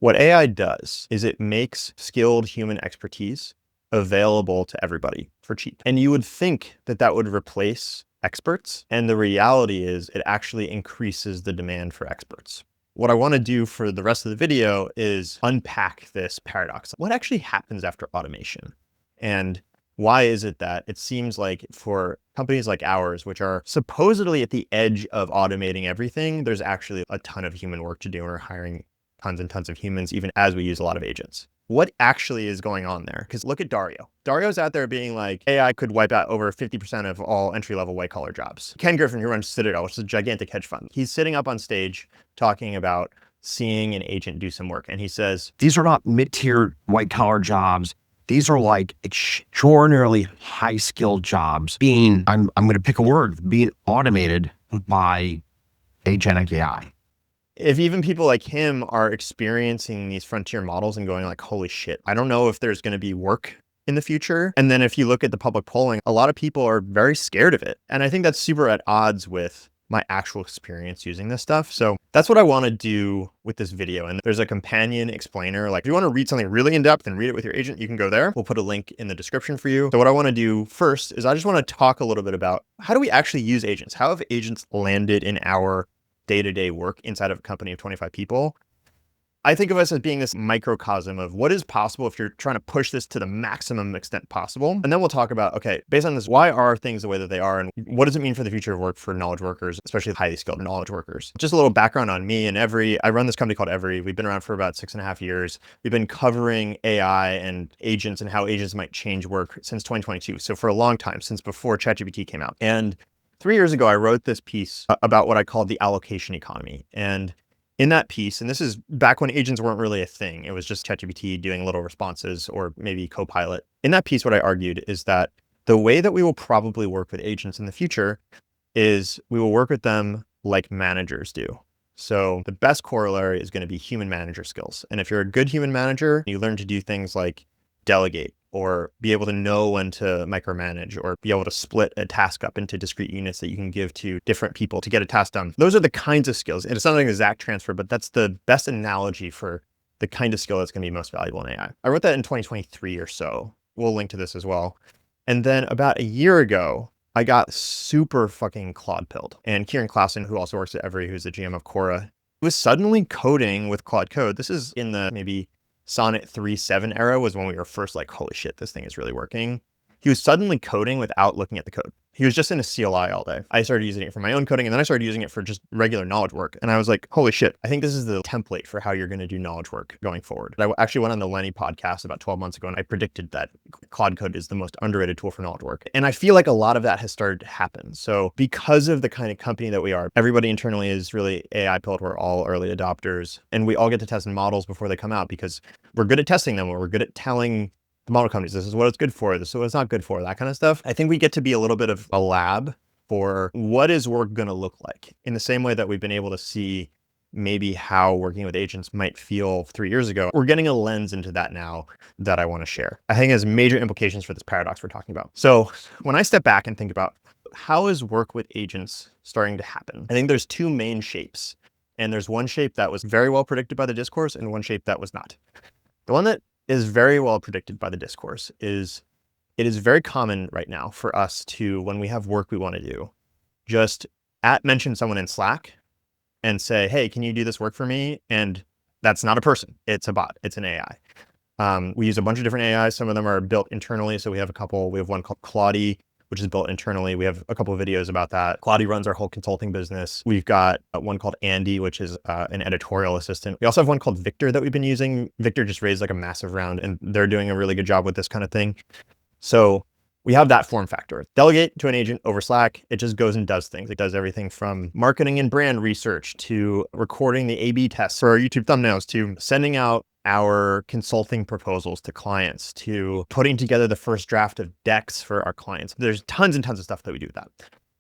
What AI does is it makes skilled human expertise available to everybody for cheap. And you would think that that would replace experts. And the reality is it actually increases the demand for experts. What I want to do for the rest of the video is unpack this paradox. What actually happens after automation? And why is it that it seems like for companies like ours, which are supposedly at the edge of automating everything, there's actually a ton of human work to do, and we're hiring tons and tons of humans, even as we use a lot of agents. What actually is going on there? Because look at Dario. Dario's out there being like, AI could wipe out over 50% of all entry-level white-collar jobs. Ken Griffin, who runs Citadel, which is a gigantic hedge fund, he's sitting up on stage talking about seeing an agent do some work. And he says, these are not mid-tier white-collar jobs. These are like extraordinarily high-skilled jobs being, I'm going to pick a word, being automated by agentic AI. If even people like him are experiencing these frontier models and going like, holy shit, I don't know if there's going to be work in the future. And then if you look at the public polling, a lot of people are very scared of it. And I think that's super at odds with my actual experience using this stuff. So that's what I want to do with this video. And there's a companion explainer. Like if you want to read something really in depth and read it with your agent, you can go there. We'll put a link in the description for you. So what I want to do first is I just want to talk a little bit about how do we actually use agents? How have agents landed in our day-to-day work inside of a company of 25 people? I think of us as being this microcosm of what is possible if you're trying to push this to the maximum extent possible. And then we'll talk about, okay, based on this, why are things the way that they are? And what does it mean for the future of work for knowledge workers, especially highly skilled knowledge workers? Just a little background on me and Every. I run this company called Every. We've been around for about 6.5 years. We've been covering AI and agents and how agents might change work since 2022. So for a long time, since before ChatGPT came out. And 3 years ago, I wrote this piece about what I called the allocation economy. And in that piece, and this is back when agents weren't really a thing, it was just ChatGPT doing little responses or maybe Copilot. In that piece, what I argued is that the way that we will probably work with agents in the future is we will work with them like managers do. So the best corollary is going to be human manager skills. And if you're a good human manager, you learn to do things like delegate, or be able to know when to micromanage, or be able to split a task up into discrete units that you can give to different people to get a task done. Those are the kinds of skills. And it's not an exact transfer, but that's the best analogy for the kind of skill that's going to be most valuable in AI. I wrote that in 2023 or so. We'll link to this as well. And then about a year ago, I got super fucking Claude pilled. And Kieran Klassen, who also works at Every, who's the GM of Cora, was suddenly coding with Claude Code. This is in the maybe Sonnet 3.7 era was when we were first like, holy shit, this thing is really working. He was suddenly coding without looking at the code. He was just in a CLI all day. I started using it for my own coding, and then I started using it for just regular knowledge work. And I was like, holy shit, I think this is the template for how you're going to do knowledge work going forward. I actually went on the Lenny podcast about 12 months ago, and I predicted that Claude Code is the most underrated tool for knowledge work. And I feel like a lot of that has started to happen. So because of the kind of company that we are, everybody internally is really AI pilled. We're all early adopters, and we all get to test models before they come out because we're good at testing them, or we're good at telling the model companies, this is what it's good for, this is what it's not good for, that kind of stuff. I think we get to be a little bit of a lab for what is work going to look like, in the same way that we've been able to see maybe how working with agents might feel 3 years ago. We're getting a lens into that now that I want to share. I think it has major implications for this paradox we're talking about. So when I step back and think about how is work with agents starting to happen, I think there's two main shapes. And there's one shape that was very well predicted by the discourse and one shape that was not. The one that is very well predicted by the discourse is it is very common right now for us to, when we have work we want to do, just mention someone in Slack and say, hey, can you do this work for me? And that's not a person. It's a bot. It's an AI. We use a bunch of different AIs. Some of them are built internally. So we have one called Claude, which is built internally. We have a couple of videos about that. Claude runs our whole consulting business. We've got one called Andy, which is an editorial assistant. We also have one called Victor that we've been using. Victor just raised like a massive round, and they're doing a really good job with this kind of thing. So we have that form factor. Delegate to an agent over Slack. It just goes and does things. It does everything from marketing and brand research to recording the A/B tests for our YouTube thumbnails to sending out our consulting proposals to clients to putting together the first draft of decks for our clients. There's tons and tons of stuff that we do with that.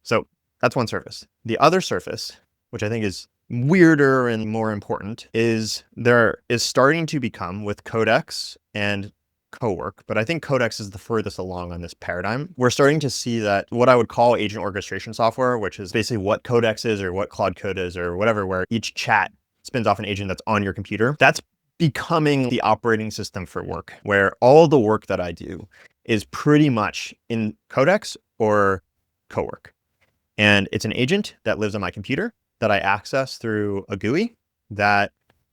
So that's one surface. The other surface, which I think is weirder and more important, is there is starting to become, with Codex and Cowork, but I think Codex is the furthest along on this paradigm. We're starting to see that what I would call agent orchestration software, which is basically what Codex is or what Claude Code is or whatever, where each chat spins off an agent that's on your computer. That's becoming the operating system for work, where all the work that I do is pretty much in Codex or Cowork. And it's an agent that lives on my computer that I access through a GUI that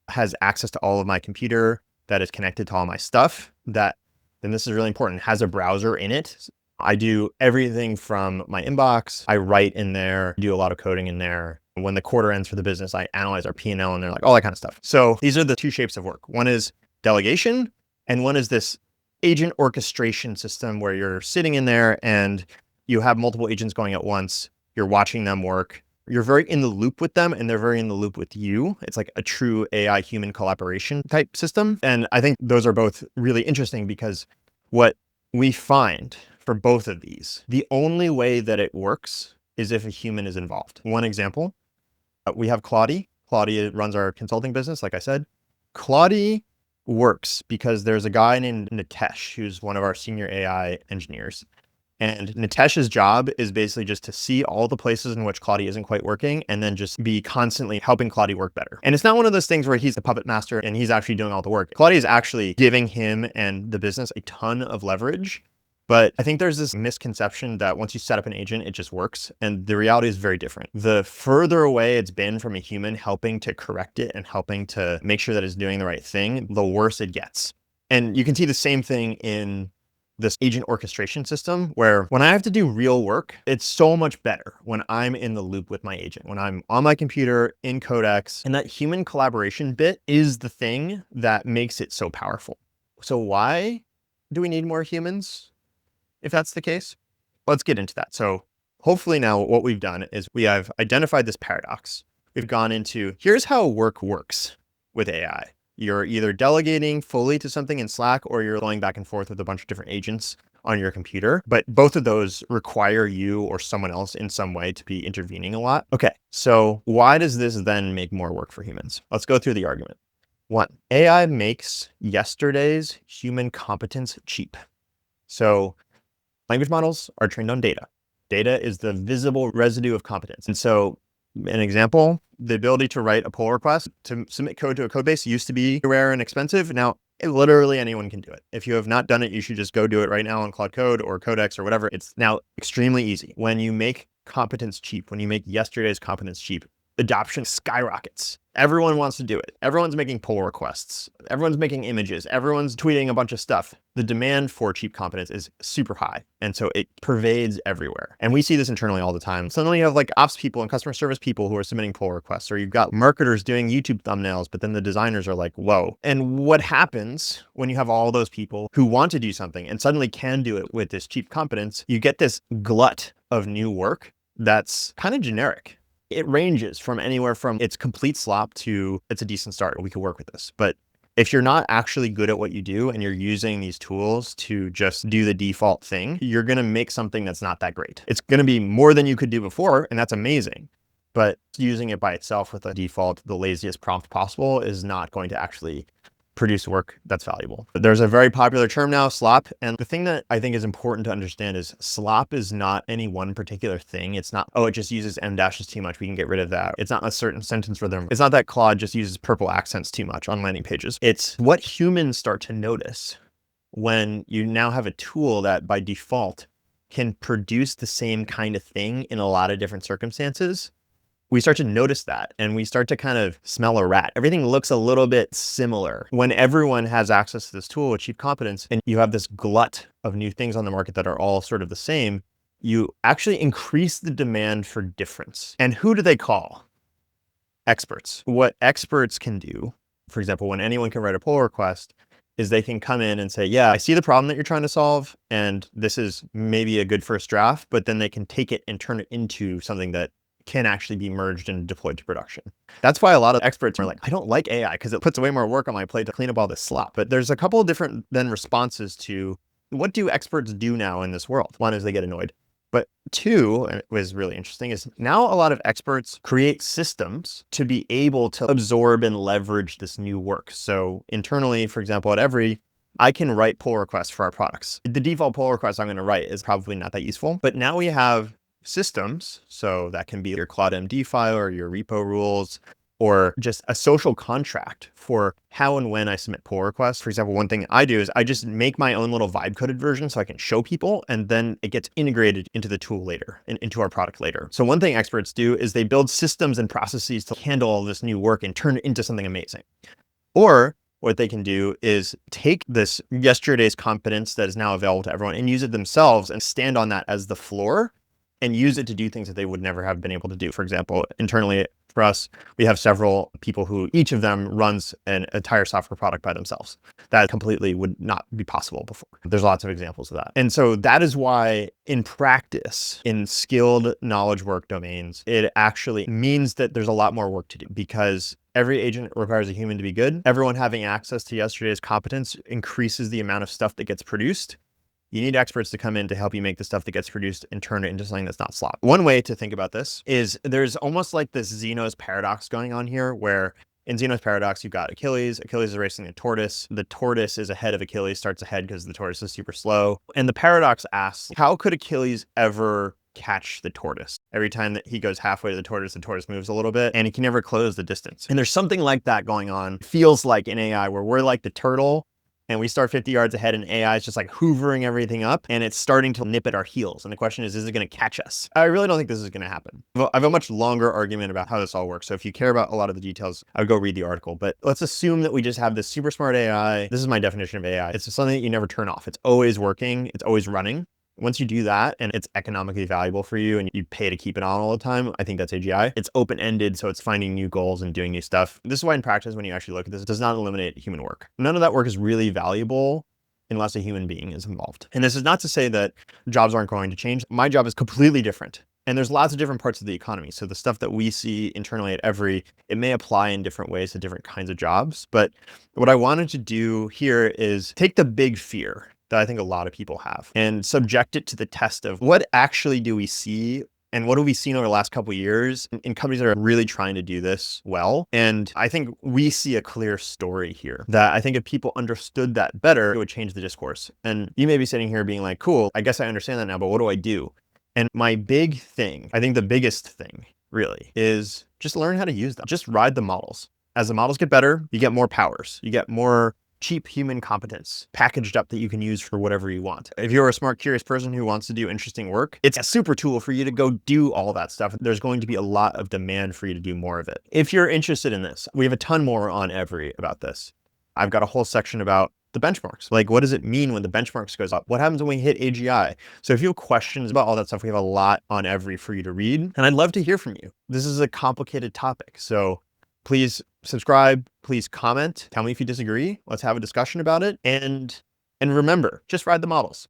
has access to all of my computer, that is connected to all my stuff, that, and this is really important, has a browser in it. I do everything from my inbox. I write in there, do a lot of coding in there. When the quarter ends for the business, I analyze our P&L in there, like all that kind of stuff. So these are the two shapes of work. One is delegation, and one is this agent orchestration system where you're sitting in there and you have multiple agents going at once. You're watching them work. You're very in the loop with them and they're very in the loop with you. It's like a true AI human collaboration type system. And I think those are both really interesting because what we find for both of these, the only way that it works is if a human is involved. One example, we have Claude. Claude runs our consulting business, like I said. Claude works because there's a guy named Nitesh, who's one of our senior AI engineers. And Nitesh's job is basically just to see all the places in which Claude isn't quite working and then just be constantly helping Claude work better. And it's not one of those things where he's the puppet master and he's actually doing all the work. Claude is actually giving him and the business a ton of leverage. But I think there's this misconception that once you set up an agent, it just works. And the reality is very different. The further away it's been from a human helping to correct it and helping to make sure that it's doing the right thing, the worse it gets. And you can see the same thing in this agent orchestration system, where when I have to do real work, it's so much better when I'm in the loop with my agent, when I'm on my computer in Codex, and that human collaboration bit is the thing that makes it so powerful. So why do we need more humans? If that's the case, let's get into that. So hopefully now what we've done is we have identified this paradox. We've gone into, here's how work works with AI. You're either delegating fully to something in Slack or you're going back and forth with a bunch of different agents on your computer. But both of those require you or someone else in some way to be intervening a lot. Okay, so why does this then make more work for humans? Let's go through the argument. One, AI makes yesterday's human competence cheap. So language models are trained on data. Data is the visible residue of competence. And so an example, the ability to write a pull request to submit code to a code base used to be rare and expensive. Now, literally anyone can do it. If you have not done it, you should just go do it right now on Claude Code or Codex or whatever. It's now extremely easy. When you make competence cheap, when you make yesterday's competence cheap, adoption skyrockets. Everyone wants to do it. Everyone's making pull requests. Everyone's making images. Everyone's tweeting a bunch of stuff. The demand for cheap competence is super high. And so it pervades everywhere. And we see this internally all the time. Suddenly you have like ops people and customer service people who are submitting pull requests, or you've got marketers doing YouTube thumbnails, but then the designers are like, whoa. And what happens when you have all those people who want to do something and suddenly can do it with this cheap competence? You get this glut of new work that's kind of generic. It ranges from anywhere from it's complete slop to it's a decent start. We could work with this. But if you're not actually good at what you do and you're using these tools to just do the default thing, you're going to make something that's not that great. It's going to be more than you could do before, and that's amazing. But using it by itself with a default, the laziest prompt possible is not going to actually produce work that's valuable. But there's a very popular term now, slop. And the thing that I think is important to understand is slop is not any one particular thing. It's not, oh, it just uses M dashes too much, we can get rid of that. It's not a certain sentence rhythm. It's not that Claude just uses purple accents too much on landing pages. It's what humans start to notice when you now have a tool that by default can produce the same kind of thing in a lot of different circumstances. We start to notice that and we start to kind of smell a rat. Everything looks a little bit similar. When everyone has access to this tool with cheap competence and you have this glut of new things on the market that are all sort of the same, you actually increase the demand for difference. And who do they call? Experts. What experts can do, for example, when anyone can write a pull request, is they can come in and say, yeah, I see the problem that you're trying to solve, and this is maybe a good first draft, but then they can take it and turn it into something that can actually be merged and deployed to production. That's why a lot of experts are like, I don't like AI because it puts way more work on my plate to clean up all this slop. But there's a couple of different then responses to what do experts do now in this world? One is they get annoyed. But two, and it was really interesting, is now a lot of experts create systems to be able to absorb and leverage this new work. So internally, for example, at Every, I can write pull requests for our products. The default pull request I'm going to write is probably not that useful, but now we have systems. So that can be your Claude MD file or your repo rules or just a social contract for how and when I submit pull requests. For example, one thing I do is I just make my own little vibe coded version so I can show people, and then it gets integrated into the tool later, into our product later. So one thing experts do is they build systems and processes to handle all this new work and turn it into something amazing. Or what they can do is take this yesterday's competence that is now available to everyone and use it themselves and stand on that as the floor and use it to do things that they would never have been able to do. For example, internally for us, we have several people who each of them runs an entire software product by themselves. That completely would not be possible before. There's lots of examples of that. And so that is why in practice, in skilled knowledge work domains, it actually means that there's a lot more work to do because every agent requires a human to be good. Everyone having access to yesterday's competence increases the amount of stuff that gets produced. You need experts to come in to help you make the stuff that gets produced and turn it into something that's not slop. One way to think about this is there's almost like this Zeno's paradox going on here, where in Zeno's paradox, you've got Achilles. Achilles is racing the tortoise. The tortoise is ahead of Achilles, starts ahead because the tortoise is super slow. And the paradox asks, how could Achilles ever catch the tortoise? Every time that he goes halfway to the tortoise moves a little bit and he can never close the distance. And there's something like that going on. It feels like in AI where we're like the turtle and we start 50 yards ahead and AI is just like hoovering everything up and it's starting to nip at our heels. And the question is it going to catch us? I really don't think this is going to happen. I have a much longer argument about how this all works. So if you care about a lot of the details, I would go read the article. But let's assume that we just have this super smart AI. This is my definition of AI. It's something that you never turn off. It's always working. It's always running. Once you do that and it's economically valuable for you and you pay to keep it on all the time, I think that's AGI. It's open-ended, so it's finding new goals and doing new stuff. This is why in practice, when you actually look at this, it does not eliminate human work. None of that work is really valuable unless a human being is involved. And this is not to say that jobs aren't going to change. My job is completely different. And there's lots of different parts of the economy. So the stuff that we see internally at Every, it may apply in different ways to different kinds of jobs. But what I wanted to do here is take the big fear that I think a lot of people have and subject it to the test of what actually do we see and what have we seen over the last couple of years in companies that are really trying to do this well. And I think we see a clear story here that I think if people understood that better, it would change the discourse. And you may be sitting here being like, cool, I guess I understand that now, but what do I do? And my big thing, I think the biggest thing really is just learn how to use them. Just ride the models. As the models get better, you get more powers, you get more cheap human competence packaged up that you can use for whatever you want. If you're a smart, curious person who wants to do interesting work, it's a super tool for you to go do all that stuff. There's going to be a lot of demand for you to do more of it. If you're interested in this, we have a ton more on Every about this. I've got a whole section about the benchmarks. Like, what does it mean when the benchmarks goes up? What happens when we hit AGI? So if you have questions about all that stuff, we have a lot on Every for you to read. And I'd love to hear from you. This is a complicated topic. So please subscribe, please comment, tell me if you disagree. Let's have a discussion about it. And remember, just ride the models.